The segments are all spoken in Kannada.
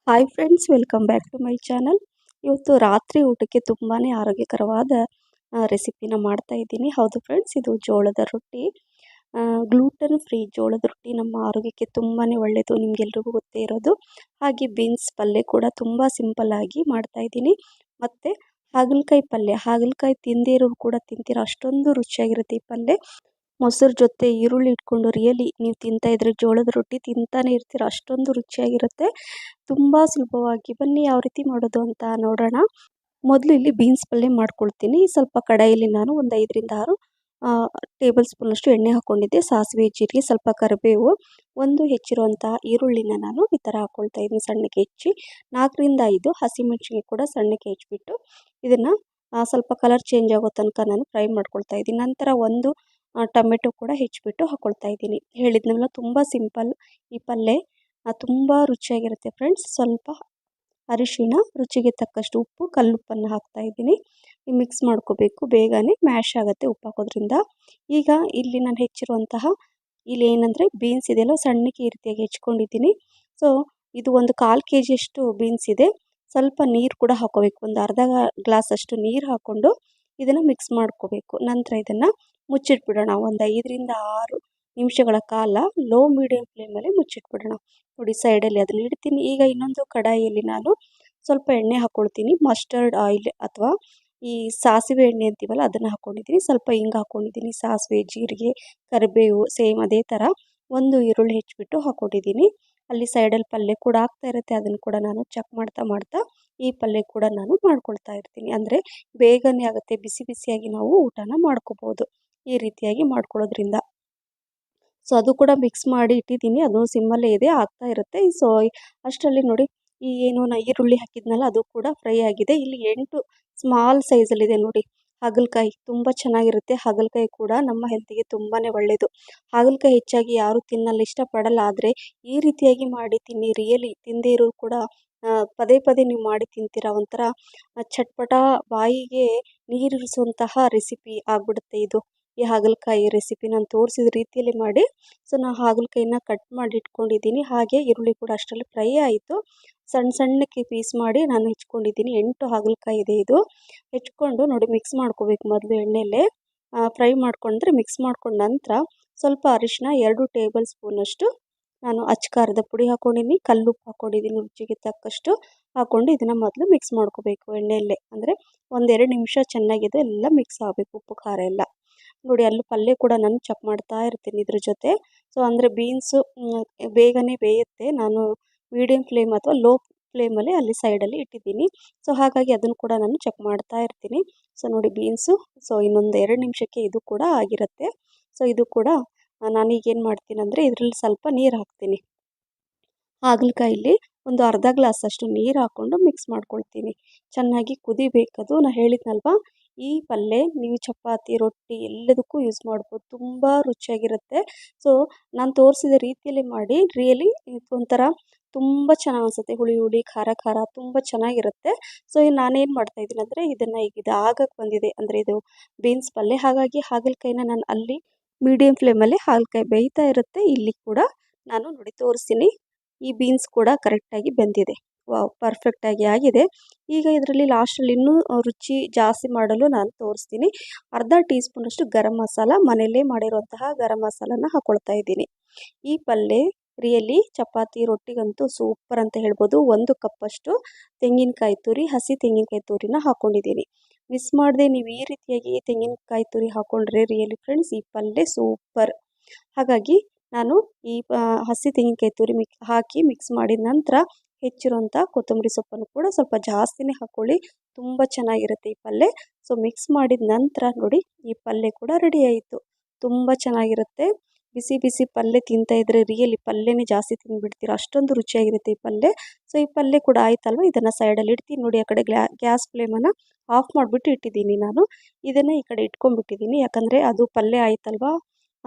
Hi friends, welcome back to my channel. ಇವತ್ತು ರಾತ್ರಿ ಊಟಕ್ಕೆ ತುಂಬಾ ಆರೋಗ್ಯಕರವಾದ ರೆಸಿಪಿನ ಮಾಡ್ತಾ ಇದ್ದೀನಿ. ಹೌದು ಫ್ರೆಂಡ್ಸ್, ಇದು ಜೋಳದ ರೊಟ್ಟಿ. ಗ್ಲೂಟನ್ ಫ್ರೀ ಜೋಳದ ರೊಟ್ಟಿ ನಮ್ಮ ಆರೋಗ್ಯಕ್ಕೆ ತುಂಬಾ ಒಳ್ಳೆಯದು, ನಿಮಗೆಲ್ರಿಗೂ ಗೊತ್ತೇ ಇರೋದು. ಹಾಗೆ ಬೀನ್ಸ್ ಪಲ್ಯ ಕೂಡ ತುಂಬ ಸಿಂಪಲ್ಲಾಗಿ ಮಾಡ್ತಾ ಇದ್ದೀನಿ. ಮತ್ತು ಹಾಗಲಕಾಯಿ ಪಲ್ಯ, ಹಾಗಲಕಾಯಿ ತಿಂದಿರೋರು ಕೂಡ ತಿಂತೀರ, ಅಷ್ಟೊಂದು ರುಚಿಯಾಗಿರುತ್ತೆ ಈ ಪಲ್ಯ. ಮೊಸರು ಜೊತೆ ಈರುಳ್ಳಿ ಇಟ್ಕೊಂಡು ರಿಯಲಿ ನೀವು ತಿಂತಾ ಇದ್ರೆ ಜೋಳದ ರೊಟ್ಟಿ ತಿಂತಾನೆ ಇರ್ತೀರ, ಅಷ್ಟೊಂದು ರುಚಿಯಾಗಿರುತ್ತೆ. ತುಂಬ ಸುಲಭವಾಗಿ, ಬನ್ನಿ ಯಾವ ರೀತಿ ಮಾಡೋದು ಅಂತ ನೋಡೋಣ. ಮೊದಲು ಇಲ್ಲಿ ಬೀನ್ಸ್ ಪಲ್ಯ ಮಾಡ್ಕೊಳ್ತೀನಿ. ಸ್ವಲ್ಪ ಕಡಾಯಲ್ಲಿ ನಾನು ಒಂದು 5ರಿಂದ 6 ಟೇಬಲ್ ಸ್ಪೂನಷ್ಟು ಎಣ್ಣೆ ಹಾಕ್ಕೊಂಡಿದ್ದೆ. ಸಾಸಿವೆ, ಜೀರಿಗೆ, ಸ್ವಲ್ಪ ಕರಿಬೇವು, ಒಂದು ಹೆಚ್ಚಿರುವಂಥ ಈರುಳ್ಳಿನ ನಾನು ಈ ಥರ ಹಾಕ್ಕೊಳ್ತಾ ಇದ್ದೀನಿ ಸಣ್ಣಕ್ಕೆ ಹೆಚ್ಚಿ. 4ರಿಂದ 5 ಹಸಿಮೆಣಸಿನ್ಕಾಯಿ ಕೂಡ ಸಣ್ಣಕ್ಕೆ ಹೆಚ್ಚಿಬಿಟ್ಟು ಇದನ್ನು ಸ್ವಲ್ಪ ಕಲರ್ ಚೇಂಜ್ ಆಗೋ ತನಕ ನಾನು ಫ್ರೈ ಮಾಡ್ಕೊಳ್ತಾ ಇದ್ದೀನಿ. ನಂತರ ಒಂದು ಟೊಮೆಟೊ ಕೂಡ ಹೆಚ್ಚಿಬಿಟ್ಟು ಹಾಕ್ಕೊಳ್ತಾ ಇದ್ದೀನಿ. ಹೇಳಿದ್ನಲ್ಲ, ತುಂಬ ಸಿಂಪಲ್ ಈ ಪಲ್ಯ, ತುಂಬ ರುಚಿಯಾಗಿರುತ್ತೆ ಫ್ರೆಂಡ್ಸ್. ಸ್ವಲ್ಪ ಅರಿಶಿಣ, ರುಚಿಗೆ ತಕ್ಕಷ್ಟು ಉಪ್ಪು, ಕಲ್ಲುಪ್ಪನ್ನು ಹಾಕ್ತಾ ಇದ್ದೀನಿ. ಮಿಕ್ಸ್ ಮಾಡ್ಕೋಬೇಕು, ಬೇಗನೆ ಮ್ಯಾಶ್ ಆಗುತ್ತೆ ಉಪ್ಪು ಹಾಕೋದ್ರಿಂದ. ಈಗ ಇಲ್ಲಿ ನಾನು ಹೆಚ್ಚಿರುವಂತಹ ಇಲ್ಲಿ ಏನಂದರೆ ಬೀನ್ಸ್ ಇದೆಯಲ್ಲ, ಸಣ್ಣಕ್ಕೆ ಈ ರೀತಿಯಾಗಿ ಹೆಚ್ಕೊಂಡಿದ್ದೀನಿ. ಸೊ ಇದು ಒಂದು 1/4 kg ಬೀನ್ಸ್ ಇದೆ. ಸ್ವಲ್ಪ ನೀರು ಕೂಡ ಹಾಕೋಬೇಕು, ಒಂದು ಅರ್ಧ ಗ್ಲಾಸಷ್ಟು ನೀರು ಹಾಕ್ಕೊಂಡು ಇದನ್ನು ಮಿಕ್ಸ್ ಮಾಡ್ಕೋಬೇಕು. ನಂತರ ಇದನ್ನು ಮುಚ್ಚಿಟ್ಬಿಡೋಣ. ಒಂದು 5ರಿಂದ 6 ನಿಮಿಷಗಳ ಕಾಲ ಲೋ ಮೀಡಿಯಮ್ ಫ್ಲೇಮಲ್ಲಿ ಮುಚ್ಚಿಟ್ಬಿಡೋಣ. ನೋಡಿ, ಸೈಡಲ್ಲಿ ಅದನ್ನು ಇಡ್ತೀನಿ. ಈಗ ಇನ್ನೊಂದು ಕಡಾಯಿಯಲ್ಲಿ ನಾನು ಸ್ವಲ್ಪ ಎಣ್ಣೆ ಹಾಕ್ಕೊಳ್ತೀನಿ. ಮಸ್ಟರ್ಡ್ ಆಯಿಲ್ ಅಥವಾ ಈ ಸಾಸಿವೆ ಎಣ್ಣೆ ಅಂತೀವಲ್ಲ, ಅದನ್ನು ಹಾಕ್ಕೊಂಡಿದ್ದೀನಿ. ಸ್ವಲ್ಪ ಹಿಂಗೆ ಹಾಕ್ಕೊಂಡಿದ್ದೀನಿ. ಸಾಸಿವೆ, ಜೀರಿಗೆ, ಕರಿಬೇವು ಸೇಮ್ ಅದೇ ಥರ ಒಂದು ಈರುಳ್ಳಿ ಹೆಚ್ಚಿಬಿಟ್ಟು ಹಾಕ್ಕೊಂಡಿದ್ದೀನಿ. ಅಲ್ಲಿ ಸೈಡಲ್ಲಿ ಪಲ್ಯ ಕೂಡ ಆಗ್ತಾ ಇರುತ್ತೆ, ಅದನ್ನು ಕೂಡ ನಾನು ಚೆಕ್ ಮಾಡ್ತಾ ಈ ಪಲ್ಯ ಕೂಡ ನಾನು ಮಾಡ್ಕೊಳ್ತಾ ಇರ್ತೀನಿ. ಅಂದರೆ ಬೇಗನೆ ಆಗುತ್ತೆ, ಬಿಸಿ ಬಿಸಿಯಾಗಿ ನಾವು ಊಟನ ಮಾಡ್ಕೋಬೋದು ಈ ರೀತಿಯಾಗಿ ಮಾಡ್ಕೊಳ್ಳೋದ್ರಿಂದ. ಸೊ ಅದು ಕೂಡ ಮಿಕ್ಸ್ ಮಾಡಿ ಇಟ್ಟಿದ್ದೀನಿ, ಅದು ಸಿಮ್ಮಲ್ಲೇ ಇದೆ, ಆಗ್ತಾ ಇರುತ್ತೆ. ಸೊ ಅಷ್ಟರಲ್ಲಿ ನೋಡಿ, ಈ ಏನು ಈರುಳ್ಳಿ ಹಾಕಿದ್ನಲ್ಲ ಅದು ಕೂಡ ಫ್ರೈ ಆಗಿದೆ. ಇಲ್ಲಿ 8 ಸ್ಮಾಲ್ ಸೈಜಲ್ಲಿದೆ ನೋಡಿ ಹಾಗಲಕಾಯಿ, ತುಂಬ ಚೆನ್ನಾಗಿರುತ್ತೆ. ಹಾಗಲಕಾಯಿ ಕೂಡ ನಮ್ಮ ಹೆಲ್ತಿಗೆ ತುಂಬಾ ಒಳ್ಳೆಯದು. ಹಾಗಲಕಾಯಿ ಹೆಚ್ಚಾಗಿ ಯಾರು ತಿನ್ನಲ್ಲ, ಇಷ್ಟಪಡಲ್ಲ. ಆದರೆ ಈ ರೀತಿಯಾಗಿ ಮಾಡಿ ತಿನ್ನಿ, ರಿಯಲಿ ತಿಂದೇ ಇರೋರು ಕೂಡ ಪದೇ ಪದೇ ನೀವು ಮಾಡಿ ತಿಂತೀರಾ. ಒಂಥರ ಚಟ್ಪಟ, ಬಾಯಿಗೆ ನೀರಿರಿಸುವಂತಹ ರೆಸಿಪಿ ಆಗಿಬಿಡುತ್ತೆ ಇದು. ಈ ಹಾಗಲಕಾಯಿ ರೆಸಿಪಿ ನಾನು ತೋರಿಸಿದ ರೀತಿಯಲ್ಲಿ ಮಾಡಿ. ಸೊ ನಾನು ಹಾಗಲಕಾಯಿನ ಕಟ್ ಮಾಡಿ ಇಟ್ಕೊಂಡಿದ್ದೀನಿ. ಹಾಗೆ ಈರುಳ್ಳಿ ಕೂಡ ಅಷ್ಟರಲ್ಲಿ ಫ್ರೈ ಆಯಿತು. ಸಣ್ಣಕ್ಕೆ ಪೀಸ್ ಮಾಡಿ ನಾನು ಹೆಚ್ಕೊಂಡಿದ್ದೀನಿ. 8 ಹಾಗಲಕಾಯಿ ಇದೆ ಇದು. ಹೆಚ್ಕೊಂಡು ನೋಡಿ ಮಿಕ್ಸ್ ಮಾಡ್ಕೋಬೇಕು. ಮೊದಲು ಎಣ್ಣೆಯಲ್ಲೇ ಫ್ರೈ ಮಾಡ್ಕೊಂಡ್ರೆ ಮಿಕ್ಸ್ ಮಾಡ್ಕೊಂಡ ನಂತರ ಸ್ವಲ್ಪ ಅರಿಶಿನ, 2 ಟೇಬಲ್ ಸ್ಪೂನಷ್ಟು ನಾನು ಖಾರದ ಪುಡಿ ಹಾಕ್ಕೊಂಡಿದ್ದೀನಿ. ಕಲ್ಲುಪ್ಪು ಹಾಕ್ಕೊಂಡಿದ್ದೀನಿ, ರುಚಿಗೆ ತಕ್ಕಷ್ಟು ಹಾಕ್ಕೊಂಡು ಇದನ್ನು ಮೊದಲು ಮಿಕ್ಸ್ ಮಾಡ್ಕೋಬೇಕು ಎಣ್ಣೆಯಲ್ಲೇ. ಅಂದರೆ 1-2 ನಿಮಿಷ ಚೆನ್ನಾಗಿದೆ ಎಲ್ಲ ಮಿಕ್ಸ್ ಆಗಬೇಕು, ಉಪ್ಪು ಖಾರ ಎಲ್ಲ. ನೋಡಿ, ಅಲ್ಲೂ ಪಲ್ಯ ಕೂಡ ನಾನು ಚೆಕ್ ಮಾಡ್ತಾ ಇರ್ತೀನಿ ಇದ್ರ ಜೊತೆ. ಸೊ ಅಂದರೆ ಬೀನ್ಸು ಬೇಗನೆ ಬೇಯುತ್ತೆ. ನಾನು ಮೀಡಿಯಮ್ ಫ್ಲೇಮ್ ಅಥವಾ ಲೋ ಫ್ಲೇಮಲ್ಲಿ ಅಲ್ಲಿ ಸೈಡಲ್ಲಿ ಇಟ್ಟಿದ್ದೀನಿ. ಸೊ ಹಾಗಾಗಿ ಅದನ್ನು ಕೂಡ ನಾನು ಚೆಕ್ ಮಾಡ್ತಾ ಇರ್ತೀನಿ. ಸೊ ನೋಡಿ ಬೀನ್ಸು, ಸೊ ಇನ್ನೊಂದು 2 ನಿಮಿಷಕ್ಕೆ ಇದು ಕೂಡ ಆಗಿರುತ್ತೆ. ಸೊ ಇದು ಕೂಡ ನಾನೀಗೇನು ಮಾಡ್ತೀನಿ ಅಂದರೆ ಇದರಲ್ಲಿ ಸ್ವಲ್ಪ ನೀರು ಹಾಕ್ತೀನಿ. ಹಾಗಲಕಾಯಲ್ಲಿ ಒಂದು ಅರ್ಧ ಗ್ಲಾಸಷ್ಟು ನೀರು ಹಾಕ್ಕೊಂಡು ಮಿಕ್ಸ್ ಮಾಡ್ಕೊಳ್ತೀನಿ. ಚೆನ್ನಾಗಿ ಕುದಿಬೇಕದು. ನಾನು ಹೇಳಿದ್ನಲ್ವ, ಈ ಪಲ್ಯ ನೀವು ಚಪಾತಿ, ರೊಟ್ಟಿ ಎಲ್ಲದಕ್ಕೂ ಯೂಸ್ ಮಾಡ್ಬೋದು, ತುಂಬ ರುಚಿಯಾಗಿರುತ್ತೆ. ಸೊ ನಾನು ತೋರಿಸಿದ ರೀತಿಯಲ್ಲಿ ಮಾಡಿ, ರಿಯಲಿ ಒಂಥರ ತುಂಬ ಚೆನ್ನಾಗಿ ಅನಿಸುತ್ತೆ. ಹುಳಿ ಖಾರ ತುಂಬ ಚೆನ್ನಾಗಿರುತ್ತೆ. ಸೊ ನಾನೇನು ಮಾಡ್ತಾಯಿದ್ದೀನಿ ಅಂದರೆ ಇದನ್ನು ಈಗ ಇದು ಆಗಕ್ಕೆ ಬಂದಿದೆ, ಅಂದರೆ ಇದು ಬೀನ್ಸ್ ಪಲ್ಯ, ಹಾಗಾಗಿ ಹಾಗಲಕಾಯಿನ ನಾನು ಅಲ್ಲಿ ಮೀಡಿಯಮ್ ಫ್ಲೇಮಲ್ಲಿ ಹಾಗಲಕಾಯಿ ಬೇಯ್ತಾ ಇರುತ್ತೆ. ಇಲ್ಲಿ ಕೂಡ ನಾನು ನೋಡಿ ತೋರಿಸ್ತೀನಿ, ಈ ಬೀನ್ಸ್ ಕೂಡ ಕರೆಕ್ಟಾಗಿ ಬೆಂದಿದೆ. ವಾವ್, ಪರ್ಫೆಕ್ಟಾಗಿ ಆಗಿದೆ. ಈಗ ಇದರಲ್ಲಿ ಲಾಸ್ಟಲ್ಲಿ ಇನ್ನೂ ರುಚಿ ಜಾಸ್ತಿ ಮಾಡಲು ನಾನು ತೋರಿಸ್ತೀನಿ. ಅರ್ಧ ಟೀ ಸ್ಪೂನಷ್ಟು ಗರಂ ಮಸಾಲ, ಮನೆಯಲ್ಲೇ ಮಾಡಿರುವಂತಹ ಗರಂ ಮಸಾಲನ ಹಾಕ್ಕೊಳ್ತಾ ಇದ್ದೀನಿ. ಈ ಪಲ್ಯ ರಿಯಲಿ ಚಪಾತಿ, ರೊಟ್ಟಿಗಂತೂ ಸೂಪರ್ ಅಂತ ಹೇಳ್ಬೋದು. 1 ಕಪ್ಪಷ್ಟು ತೆಂಗಿನಕಾಯಿ ತುರಿ, ಹಸಿ ತೆಂಗಿನಕಾಯಿ ತುರಿನ ಹಾಕ್ಕೊಂಡಿದ್ದೀನಿ. ಮಿಸ್ ಮಾಡದೆ ನೀವು ಈ ರೀತಿಯಾಗಿ ತೆಂಗಿನಕಾಯಿ ತುರಿ ಹಾಕ್ಕೊಂಡ್ರೆ ರಿಯಲಿ ಫ್ರೆಂಡ್ಸ್ ಈ ಪಲ್ಯ ಸೂಪರ್. ಹಾಗಾಗಿ ನಾನು ಈ ಹಸಿ ತೆಂಗಿನಕಾಯಿ ತುರಿ ಹಾಕಿ ಮಿಕ್ಸ್ ಮಾಡಿದ ನಂತರ ಹೆಚ್ಚಿರುವಂಥ ಕೊತ್ತಂಬರಿ ಸೊಪ್ಪನ್ನು ಕೂಡ ಸ್ವಲ್ಪ ಜಾಸ್ತಿನೇ ಹಾಕ್ಕೊಳ್ಳಿ, ತುಂಬ ಚೆನ್ನಾಗಿರುತ್ತೆ ಈ ಪಲ್ಯ. ಸೊ ಮಿಕ್ಸ್ ಮಾಡಿದ ನಂತರ ನೋಡಿ ಈ ಪಲ್ಯ ಕೂಡ ರೆಡಿ ಆಯಿತು. ತುಂಬ ಚೆನ್ನಾಗಿರುತ್ತೆ. ಬಿಸಿ ಬಿಸಿ ಪಲ್ಯ ತಿಂತಾಯಿದ್ರೆ ರಿಯಲಿ ಪಲ್ಯನೇ ಜಾಸ್ತಿ ತಿಂದುಬಿಡ್ತೀರ, ಅಷ್ಟೊಂದು ರುಚಿಯಾಗಿರುತ್ತೆ ಈ ಪಲ್ಯ. ಸೊ ಈ ಪಲ್ಯ ಕೂಡ ಆಯ್ತಲ್ವ, ಇದನ್ನು ಸೈಡಲ್ಲಿ ಇಡ್ತೀನಿ. ನೋಡಿ, ಆ ಕಡೆ ಗ್ಯಾಸ್ ಫ್ಲೇಮನ್ನು ಆಫ್ ಮಾಡಿಬಿಟ್ಟು ಇಟ್ಟಿದ್ದೀನಿ ನಾನು. ಇದನ್ನು ಈ ಕಡೆ ಇಟ್ಕೊಂಡ್ಬಿಟ್ಟಿದ್ದೀನಿ, ಯಾಕಂದರೆ ಅದು ಪಲ್ಯ ಆಯ್ತಲ್ವ.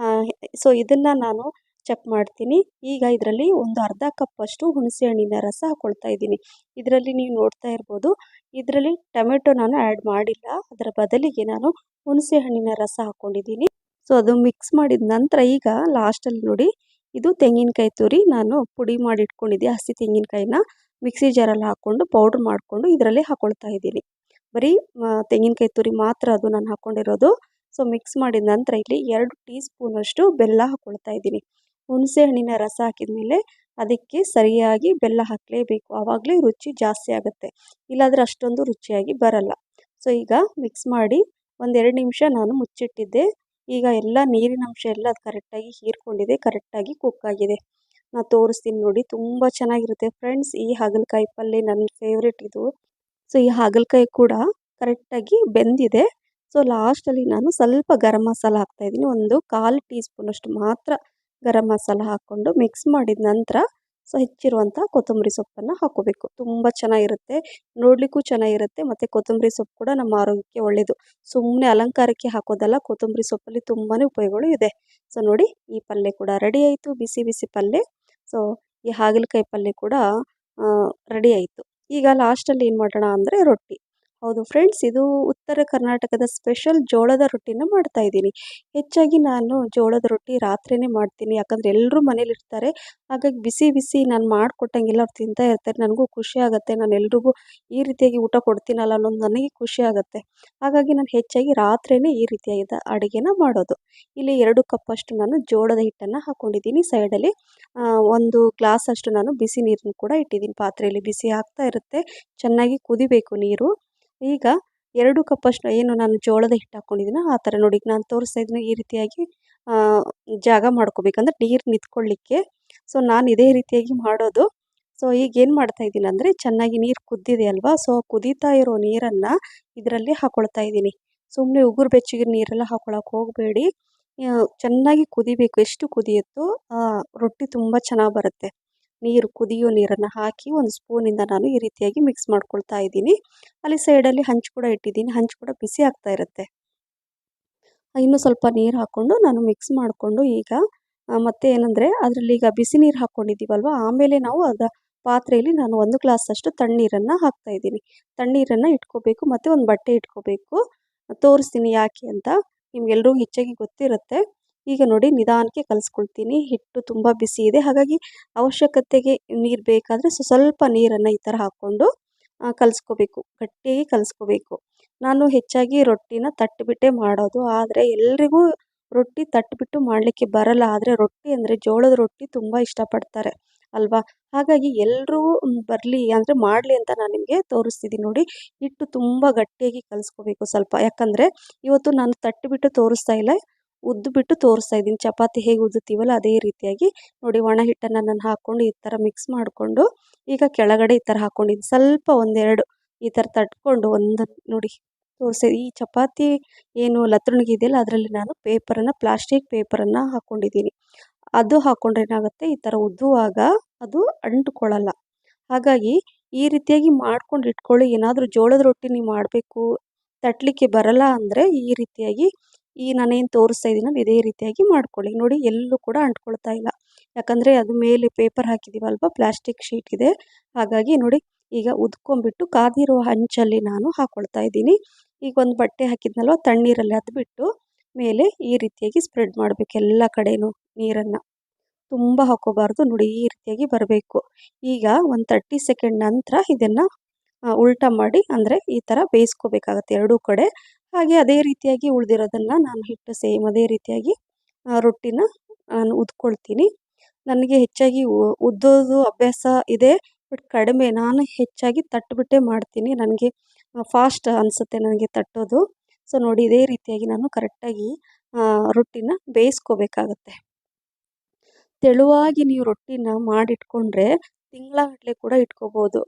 ಸೊ ಇದನ್ನು ನಾನು ಚೆಕ್ ಮಾಡ್ತೀನಿ. ಈಗ ಇದರಲ್ಲಿ ಒಂದು ಅರ್ಧ ಕಪ್ಪಷ್ಟು ಹುಣಸೆ ಹಣ್ಣಿನ ರಸ ಹಾಕ್ಕೊಳ್ತಾ ಇದ್ದೀನಿ. ಇದರಲ್ಲಿ ನೀವು ನೋಡ್ತಾ ಇರ್ಬೋದು, ಇದರಲ್ಲಿ ಟೊಮೆಟೊ ನಾನು ಆ್ಯಡ್ ಮಾಡಿಲ್ಲ, ಅದರ ಬದಲಿಗೆ ನಾನು ಹುಣಸೆ ಹಣ್ಣಿನ ರಸ ಹಾಕ್ಕೊಂಡಿದ್ದೀನಿ. ಸೊ ಅದು ಮಿಕ್ಸ್ ಮಾಡಿದ ನಂತರ ಈಗ ಲಾಸ್ಟಲ್ಲಿ ನೋಡಿ, ಇದು ತೆಂಗಿನಕಾಯಿ ತುರಿ ನಾನು ಪುಡಿ ಮಾಡಿ ಇಟ್ಕೊಂಡಿದ್ದೆ, ಹಸಿ ತೆಂಗಿನಕಾಯಿನ ಮಿಕ್ಸಿ ಜಾರಲ್ಲಿ ಹಾಕ್ಕೊಂಡು ಪೌಡ್ರ್ ಮಾಡಿಕೊಂಡು ಇದರಲ್ಲಿ ಹಾಕ್ಕೊಳ್ತಾ ಇದ್ದೀನಿ. ಬರೀ ತೆಂಗಿನಕಾಯಿ ತುರಿ ಮಾತ್ರ ಅದು ನಾನು ಹಾಕ್ಕೊಂಡಿರೋದು. ಸೊ ಮಿಕ್ಸ್ ಮಾಡಿದ ನಂತರ ಇಲ್ಲಿ 2 ಟೀ ಸ್ಪೂನಷ್ಟು ಬೆಲ್ಲ ಹಾಕ್ಕೊಳ್ತಾ ಇದ್ದೀನಿ. ಹುಣಸೆ ಹಣ್ಣಿನ ರಸ ಹಾಕಿದ ಮೇಲೆ ಅದಕ್ಕೆ ಸರಿಯಾಗಿ ಬೆಲ್ಲ ಹಾಕಲೇಬೇಕು, ಆವಾಗಲೇ ರುಚಿ ಜಾಸ್ತಿ ಆಗುತ್ತೆ, ಇಲ್ಲಾಂದರೆ ಅಷ್ಟೊಂದು ರುಚಿಯಾಗಿ ಬರಲ್ಲ. ಸೊ ಈಗ ಮಿಕ್ಸ್ ಮಾಡಿ 1-2 ನಿಮಿಷ ನಾನು ಮುಚ್ಚಿಟ್ಟಿದ್ದೆ. ಈಗ ಎಲ್ಲ ನೀರಿನ ಅಂಶ ಎಲ್ಲ ಅದು ಕರೆಕ್ಟಾಗಿ ಹೀರ್ಕೊಂಡಿದೆ, ಕರೆಕ್ಟಾಗಿ ಕುಕ್ ಆಗಿದೆ. ನಾನು ತೋರಿಸ್ತೀನಿ ನೋಡಿ, ತುಂಬ ಚೆನ್ನಾಗಿರುತ್ತೆ ಫ್ರೆಂಡ್ಸ್. ಈ ಹಾಗಲಕಾಯಿ ಪಲ್ಯ ನನ್ನ ಫೇವ್ರೇಟ್ ಇದು. ಸೊ ಈ ಹಾಗಲಕಾಯಿ ಕೂಡ ಕರೆಕ್ಟಾಗಿ ಬೆಂದಿದೆ. ಸೊ ಲಾಸ್ಟಲ್ಲಿ ನಾನು ಸ್ವಲ್ಪ ಗರಂ ಮಸಾಲ ಹಾಕ್ತಾಯಿದ್ದೀನಿ. ಒಂದು 1/4 ಟೀ ಸ್ಪೂನಷ್ಟು ಮಾತ್ರ ಗರಂ ಮಸಾಲ ಹಾಕ್ಕೊಂಡು ಮಿಕ್ಸ್ ಮಾಡಿದ ನಂತರ ಸೊ ಹೆಚ್ಚಿರುವಂಥ ಕೊತ್ತಂಬರಿ ಸೊಪ್ಪನ್ನು ಹಾಕ್ಕೋಬೇಕು. ತುಂಬ ಚೆನ್ನಾಗಿರುತ್ತೆ, ನೋಡಲಿಕ್ಕೂ ಚೆನ್ನಾಗಿರುತ್ತೆ, ಮತ್ತು ಕೊತ್ತಂಬರಿ ಸೊಪ್ಪು ಕೂಡ ನಮ್ಮ ಆರೋಗ್ಯಕ್ಕೆ ಒಳ್ಳೆಯದು. ಸುಮ್ಮನೆ ಅಲಂಕಾರಕ್ಕೆ ಹಾಕೋದಲ್ಲ, ಕೊತ್ತಂಬರಿ ಸೊಪ್ಪಲ್ಲಿ ತುಂಬಾ ಉಪಯೋಗಗಳು ಇದೆ. ಸೊ ನೋಡಿ, ಈ ಪಲ್ಯ ಕೂಡ ರೆಡಿ ಆಯಿತು, ಬಿಸಿ ಬಿಸಿ ಪಲ್ಯ. ಸೊ ಈ ಹಾಗಲಕಾಯಿ ಪಲ್ಯ ಕೂಡ ರೆಡಿ ಆಯಿತು. ಈಗ ಲಾಸ್ಟಲ್ಲಿ ಏನು ಮಾಡೋಣ ಅಂದರೆ ರೊಟ್ಟಿ. ಹೌದು ಫ್ರೆಂಡ್ಸ್, ಇದು ಉತ್ತರ ಕರ್ನಾಟಕದ ಸ್ಪೆಷಲ್ ಜೋಳದ ರೊಟ್ಟಿನ ಮಾಡ್ತಾಯಿದ್ದೀನಿ. ಹೆಚ್ಚಾಗಿ ನಾನು ಜೋಳದ ರೊಟ್ಟಿ ರಾತ್ರಿಯೇ ಮಾಡ್ತೀನಿ, ಯಾಕಂದರೆ ಎಲ್ಲರೂ ಮನೇಲಿರ್ತಾರೆ. ಹಾಗಾಗಿ ಬಿಸಿ ಬಿಸಿ ನಾನು ಮಾಡಿಕೊಟ್ಟಂಗೆಲ್ಲ ಅವ್ರು ತಿಂತಾ ಇರ್ತಾರೆ. ನನಗೂ ಖುಷಿ ಆಗುತ್ತೆ, ನಾನು ಎಲ್ರಿಗೂ ಈ ರೀತಿಯಾಗಿ ಊಟ ಕೊಡ್ತೀನಲ್ಲ ಅನ್ನೋದು ನನಗೆ ಖುಷಿ ಆಗುತ್ತೆ. ಹಾಗಾಗಿ ನಾನು ಹೆಚ್ಚಾಗಿ ರಾತ್ರಿಯೇ ಈ ರೀತಿಯಾದ ಅಡುಗೆನ ಮಾಡೋದು. ಇಲ್ಲಿ 2 ಕಪ್ಪಷ್ಟು ನಾನು ಜೋಳದ ಹಿಟ್ಟನ್ನು ಹಾಕ್ಕೊಂಡಿದ್ದೀನಿ. ಸೈಡಲ್ಲಿ 1 ಗ್ಲಾಸಷ್ಟು ನಾನು ಬಿಸಿ ನೀರನ್ನು ಕೂಡ ಇಟ್ಟಿದ್ದೀನಿ. ಪಾತ್ರೆಯಲ್ಲಿ ಬಿಸಿ ಆಗ್ತಾ ಇರುತ್ತೆ, ಚೆನ್ನಾಗಿ ಕುದಿಬೇಕು ನೀರು. ಈಗ 2 ಕಪ್ಪಷ್ಟು ಏನು ನಾನು ಜೋಳದ ಹಿಟ್ಟು ಹಾಕ್ಕೊಂಡಿದ್ದೀನೋ ಆ ಥರ ನೋಡಿ, ನಾನು ತೋರಿಸ್ತಾ ಇದ್ದೀನಿ ಈ ರೀತಿಯಾಗಿ ಜಾಗ ಮಾಡ್ಕೋಬೇಕಂದ್ರೆ ನೀರು ನಿಂತ್ಕೊಳ್ಳಿಕ್ಕೆ. ಸೊ ನಾನು ಇದೇ ರೀತಿಯಾಗಿ ಮಾಡೋದು. ಸೊ ಈಗ ಏನು ಮಾಡ್ತಾಯಿದ್ದೀನಿ ಅಂದರೆ, ಚೆನ್ನಾಗಿ ನೀರು ಕುದ್ದಿದೆ ಅಲ್ವಾ, ಸೊ ಕುದೀತಾ ಇರೋ ನೀರನ್ನು ಇದರಲ್ಲಿ ಹಾಕ್ಕೊಳ್ತಾ ಇದ್ದೀನಿ. ಸುಮ್ಮನೆ ಉಗುರು ಬೆಚ್ಚಗೆ ನೀರೆಲ್ಲ ಹಾಕ್ಕೊಳಕ್ಕೆ ಹೋಗಬೇಡಿ, ಚೆನ್ನಾಗಿ ಕುದಿಬೇಕು. ಎಷ್ಟು ಕುದಿಯುತ್ತೋ ರೊಟ್ಟಿ ತುಂಬ ಚೆನ್ನಾಗಿ ಬರುತ್ತೆ. ಕುದಿಯೋ ನೀರನ್ನು ಹಾಕಿ 1 ಸ್ಪೂನಿಂದ ನಾನು ಈ ರೀತಿಯಾಗಿ ಮಿಕ್ಸ್ ಮಾಡ್ಕೊಳ್ತಾ ಇದ್ದೀನಿ. ಅಲ್ಲಿ ಸೈಡಲ್ಲಿ ಹಂಚು ಕೂಡ ಇಟ್ಟಿದ್ದೀನಿ, ಹಂಚು ಕೂಡ ಬಿಸಿ ಆಗ್ತಾ ಇರುತ್ತೆ. ಇನ್ನೂ ಸ್ವಲ್ಪ ನೀರು ಹಾಕ್ಕೊಂಡು ನಾನು ಮಿಕ್ಸ್ ಮಾಡಿಕೊಂಡು ಈಗ ಮತ್ತೆ ಏನಂದರೆ, ಅದರಲ್ಲಿ ಈಗ ಬಿಸಿ ನೀರು ಹಾಕ್ಕೊಂಡಿದ್ದೀವಲ್ವ, ಆಮೇಲೆ ನಾವು ಪಾತ್ರೆಯಲ್ಲಿ ನಾನು 1 ಗ್ಲಾಸಷ್ಟು ತಣ್ಣೀರನ್ನು ಹಾಕ್ತಾಯಿದ್ದೀನಿ. ತಣ್ಣೀರನ್ನು ಇಟ್ಕೋಬೇಕು ಮತ್ತು ಒಂದು ಬಟ್ಟೆ ಇಟ್ಕೋಬೇಕು. ತೋರಿಸ್ತೀನಿ ಯಾಕೆ ಅಂತ, ನಿಮ್ಗೆಲ್ರಿಗೂ ಹೆಚ್ಚಾಗಿ ಗೊತ್ತಿರುತ್ತೆ. ಈಗ ನೋಡಿ, ನಿಧಾನಕ್ಕೆ ಕಲಿಸ್ಕೊಳ್ತೀನಿ. ಹಿಟ್ಟು ತುಂಬ ಬಿಸಿ ಇದೆ, ಹಾಗಾಗಿ ಅವಶ್ಯಕತೆಗೆ ನೀರು ಬೇಕಾದರೆ ಸ್ವಲ್ಪ ನೀರನ್ನು ಈ ಥರ ಹಾಕ್ಕೊಂಡು ಕಲಿಸ್ಕೋಬೇಕು, ಗಟ್ಟಿಯಾಗಿ ಕಲಿಸ್ಕೋಬೇಕು. ನಾನು ಹೆಚ್ಚಾಗಿ ರೊಟ್ಟಿನ ತಟ್ಟಿಬಿಟ್ಟೇ ಮಾಡೋದು, ಆದರೆ ಎಲ್ರಿಗೂ ರೊಟ್ಟಿ ತಟ್ಟಿಬಿಟ್ಟು ಮಾಡಲಿಕ್ಕೆ ಬರಲ್ಲ. ಆದರೆ ರೊಟ್ಟಿ ಅಂದರೆ ಜೋಳದ ರೊಟ್ಟಿ ತುಂಬ ಇಷ್ಟಪಡ್ತಾರೆ ಅಲ್ವಾ, ಹಾಗಾಗಿ ಎಲ್ಲರೂ ಬರಲಿ ಅಂದರೆ ಮಾಡಲಿ ಅಂತ ನಾನು ನಿಮಗೆ ತೋರಿಸ್ತಿದ್ದೀನಿ ನೋಡಿ. ಹಿಟ್ಟು ತುಂಬ ಗಟ್ಟಿಯಾಗಿ ಕಲಿಸ್ಕೋಬೇಕು ಸ್ವಲ್ಪ, ಯಾಕಂದರೆ ಇವತ್ತು ನಾನು ತಟ್ಟಿಬಿಟ್ಟು ತೋರಿಸ್ತಾ ಇಲ್ಲ, ಉದ್ದುಬಿಟ್ಟು ತೋರಿಸ್ತಾ ಇದ್ದೀನಿ. ಚಪಾತಿ ಹೇಗೆ ಉದ್ದುತ್ತೀವಲ್ಲ ಅದೇ ರೀತಿಯಾಗಿ ನೋಡಿ, ಒಣ ಹಿಟ್ಟನ್ನು ನಾನು ಹಾಕ್ಕೊಂಡು ಈ ಥರ ಮಿಕ್ಸ್ ಮಾಡಿಕೊಂಡು ಈಗ ಕೆಳಗಡೆ ಈ ಥರ ಹಾಕ್ಕೊಂಡಿದ್ದೀನಿ. ಸ್ವಲ್ಪ 1-2 ಈ ಥರ ತಟ್ಕೊಂಡು ಒಂದು ನೋಡಿ ತೋರಿಸಿ. ಈ ಚಪಾತಿ ಏನು ಲತ್ರುಣಿಗೆ ಇದೆಯಲ್ಲ, ಅದರಲ್ಲಿ ನಾನು ಪ್ಲಾಸ್ಟಿಕ್ ಪೇಪರನ್ನು ಹಾಕ್ಕೊಂಡಿದ್ದೀನಿ. ಅದು ಹಾಕ್ಕೊಂಡ್ರೆ ಏನಾಗುತ್ತೆ, ಈ ಥರ ಉದ್ದುವಾಗ ಅದು ಅಂಟ್ಕೊಳ್ಳಲ್ಲ. ಹಾಗಾಗಿ ಈ ರೀತಿಯಾಗಿ ಮಾಡ್ಕೊಂಡು ಇಟ್ಕೊಳ್ಳಿ. ಏನಾದರೂ ಜೋಳದ ರೊಟ್ಟಿ ನೀವು ಮಾಡಬೇಕು, ತಟ್ಟಲಿಕ್ಕೆ ಬರಲ್ಲ ಅಂದರೆ ಈ ರೀತಿಯಾಗಿ ನಾನೇನು ತೋರಿಸ್ತಾ ಇದ್ದೀನಲ್ಲ ಇದೇ ರೀತಿಯಾಗಿ ಮಾಡ್ಕೊಳ್ಳಿ. ನೋಡಿ, ಎಲ್ಲೂ ಕೂಡ ಅಂಟ್ಕೊಳ್ತಾ ಇಲ್ಲ, ಯಾಕಂದರೆ ಅದು ಮೇಲೆ ಪೇಪರ್ ಹಾಕಿದ್ದೀವಲ್ವ, ಪ್ಲಾಸ್ಟಿಕ್ ಶೀಟ್ ಇದೆ. ಹಾಗಾಗಿ ನೋಡಿ, ಈಗ ಉದ್ಕೊಂಬಿಟ್ಟು ಕಾದಿರೋ ಹಂಚಲ್ಲಿ ನಾನು ಹಾಕ್ಕೊಳ್ತಾ ಇದ್ದೀನಿ. ಈಗ ಒಂದು ಬಟ್ಟೆ ಹಾಕಿದ್ನಲ್ವ, ತಣ್ಣೀರಲ್ಲಿ ಅದ್ಬಿಟ್ಟು ಮೇಲೆ ಈ ರೀತಿಯಾಗಿ ಸ್ಪ್ರೆಡ್ ಮಾಡಬೇಕು ಎಲ್ಲ ಕಡೆಯೂ ನೀರನ್ನು. ತುಂಬ ಹಾಕ್ಕೋಬಾರ್ದು, ನೋಡಿ ಈ ರೀತಿಯಾಗಿ ಬರಬೇಕು. ಈಗ ಒಂದು 30 ಸೆಕೆಂಡ್ ನಂತರ ಇದನ್ನು ಉಲ್ಟಾ ಮಾಡಿ, ಅಂದರೆ ಈ ಥರ ಬೇಯಿಸ್ಕೋಬೇಕಾಗತ್ತೆ ಎರಡೂ ಕಡೆ. ಹಾಗೆ ಅದೇ ರೀತಿಯಾಗಿ ಉಳಿದಿರೋದನ್ನು ನಾನು ಹಿಟ್ಟು ಸೇಮ್ ಅದೇ ರೀತಿಯಾಗಿ ರೊಟ್ಟಿನ ನಾನು ಉದ್ಕೊಳ್ತೀನಿ. ನನಗೆ ಹೆಚ್ಚಾಗಿ ಉದ್ದೋದು ಅಭ್ಯಾಸ ಇದೆ, ಬಟ್ ಕಡಿಮೆ. ನಾನು ಹೆಚ್ಚಾಗಿ ತಟ್ಟಿಬಿಟ್ಟೇ ಮಾಡ್ತೀನಿ, ನನಗೆ ಫಾಸ್ಟ್ ಅನಿಸುತ್ತೆ ನನಗೆ ತಟ್ಟೋದು. ಸೊ ನೋಡಿ, ಇದೇ ರೀತಿಯಾಗಿ ನಾನು ಕರೆಕ್ಟಾಗಿ ರೊಟ್ಟಿನ ಬೇಯಿಸ್ಕೋಬೇಕಾಗತ್ತೆ. ತೆಳುವಾಗಿ ನೀವು ರೊಟ್ಟಿನ ಮಾಡಿಟ್ಕೊಂಡ್ರೆ ತಿಂಗಳಗಟ್ಟಲೆ ಕೂಡ ಇಟ್ಕೋಬೋದು.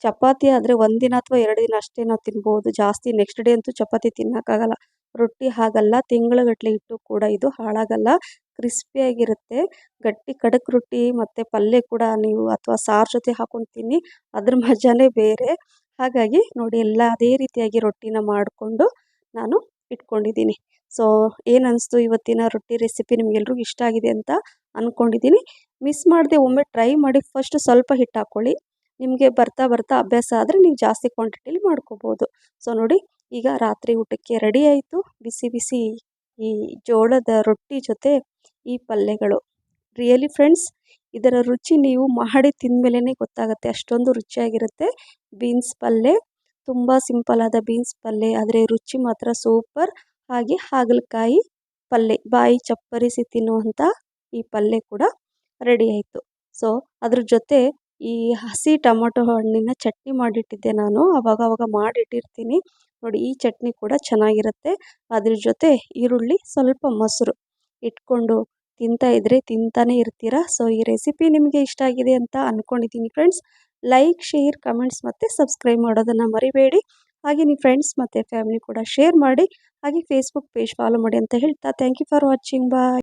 ಚಪಾತಿ ಆದರೆ 1 ದಿನ ಅಥವಾ 2 ದಿನ ಅಷ್ಟೇ ನಾವು ತಿನ್ಬೋದು, ಜಾಸ್ತಿ ನೆಕ್ಸ್ಟ್ ಡೇ ಅಂತೂ ಚಪಾತಿ ತಿನ್ನೋಕ್ಕಾಗಲ್ಲ. ರೊಟ್ಟಿ ಹಾಗಲ್ಲ, ತಿಂಗಳಗಟ್ಟಲೆ ಇಟ್ಟು ಕೂಡ ಇದು ಹಾಳಾಗಲ್ಲ, ಕ್ರಿಸ್ಪಿಯಾಗಿರುತ್ತೆ. ಗಟ್ಟಿ ಖಡಕ್ ರೊಟ್ಟಿ ಮತ್ತು ಪಲ್ಯ ಕೂಡ ನೀವು ಅಥವಾ ಸಾರು ಜೊತೆ ಹಾಕ್ಕೊಂಡು ತಿನ್ನಿ, ಅದ್ರ ಮಜಾನೇ ಬೇರೆ. ಹಾಗಾಗಿ ನೋಡಿ, ಎಲ್ಲ ಅದೇ ರೀತಿಯಾಗಿ ರೊಟ್ಟಿನ ಮಾಡಿಕೊಂಡು ನಾನು ಇಟ್ಕೊಂಡಿದ್ದೀನಿ. ಸೊ ಏನು ಅನಿಸ್ತು ಇವತ್ತಿನ ರೊಟ್ಟಿ ರೆಸಿಪಿ, ನಿಮಗೆಲ್ರಿಗೂ ಇಷ್ಟ ಆಗಿದೆ ಅಂತ ಅಂದ್ಕೊಂಡಿದ್ದೀನಿ. ಮಿಸ್ ಮಾಡದೆ ಒಮ್ಮೆ ಟ್ರೈ ಮಾಡಿ. ಫಸ್ಟ್ ಸ್ವಲ್ಪ ಹಿಟ್ಟು ಹಾಕ್ಕೊಳ್ಳಿ, ನಿಮಗೆ ಬರ್ತಾ ಬರ್ತಾ ಅಭ್ಯಾಸ ಆದರೆ ನೀವು ಜಾಸ್ತಿ ಕ್ವಾಂಟಿಟಿಲಿ ಮಾಡ್ಕೋಬೋದು. ಸೊ ನೋಡಿ, ಈಗ ರಾತ್ರಿ ಊಟಕ್ಕೆ ರೆಡಿ ಆಯಿತು, ಬಿಸಿ ಬಿಸಿ ಈ ಜೋಳದ ರೊಟ್ಟಿ ಜೊತೆ ಈ ಪಲ್ಯಗಳು. ರಿಯಲಿ ಫ್ರೆಂಡ್ಸ್, ಇದರ ರುಚಿ ನೀವು ಮಾಡಿ ತಿಂದಮೇಲೆ ಗೊತ್ತಾಗುತ್ತೆ, ಅಷ್ಟೊಂದು ರುಚಿಯಾಗಿರುತ್ತೆ. ಬೀನ್ಸ್ ಪಲ್ಯ ತುಂಬ ಸಿಂಪಲ್ ಆದ ಬೀನ್ಸ್ ಪಲ್ಯ, ಆದರೆ ರುಚಿ ಮಾತ್ರ ಸೂಪರ್. ಹಾಗೆ ಹಾಗಲಕಾಯಿ ಪಲ್ಯ, ಬಾಯಿ ಚಪ್ಪರಿಸಿ ತಿನ್ನುವಂಥ ಈ ಪಲ್ಯ ಕೂಡ ರೆಡಿ ಆಯಿತು. ಸೊ ಅದ್ರ ಜೊತೆ ಈ ಹಸಿ ಟೊಮೊಟೊ ಹಣ್ಣಿನ ಚಟ್ನಿ ಮಾಡಿಟ್ಟಿದ್ದೆ ನಾನು, ಅವಾಗ ಮಾಡಿಟ್ಟಿರ್ತೀನಿ ನೋಡಿ. ಈ ಚಟ್ನಿ ಕೂಡ ಚೆನ್ನಾಗಿರುತ್ತೆ. ಅದ್ರ ಜೊತೆ ಈರುಳ್ಳಿ, ಸ್ವಲ್ಪ ಮೊಸರು ಇಟ್ಕೊಂಡು ತಿಂತಾ ಇದ್ರೆ ತಿಂತಾನೆ ಇರ್ತೀರಾ. ಸೊ ಈ ರೆಸಿಪಿ ನಿಮಗೆ ಇಷ್ಟ ಆಗಿದೆ ಅಂತ ಅಂದ್ಕೊಂಡಿದ್ದೀನಿ ಫ್ರೆಂಡ್ಸ್. ಲೈಕ್, ಶೇರ್, ಕಮೆಂಟ್ಸ್ ಮತ್ತು ಸಬ್ಸ್ಕ್ರೈಬ್ ಮಾಡೋದನ್ನು ಮರಿಬೇಡಿ. ಹಾಗೆ ನಿಮ್ಮ ಫ್ರೆಂಡ್ಸ್ ಮತ್ತು ಫ್ಯಾಮಿಲಿ ಕೂಡ ಶೇರ್ ಮಾಡಿ. ಹಾಗೆ ಫೇಸ್ಬುಕ್ ಪೇಜ್ ಫಾಲೋ ಮಾಡಿ ಅಂತ ಹೇಳ್ತಾ thank you for watching. Bye.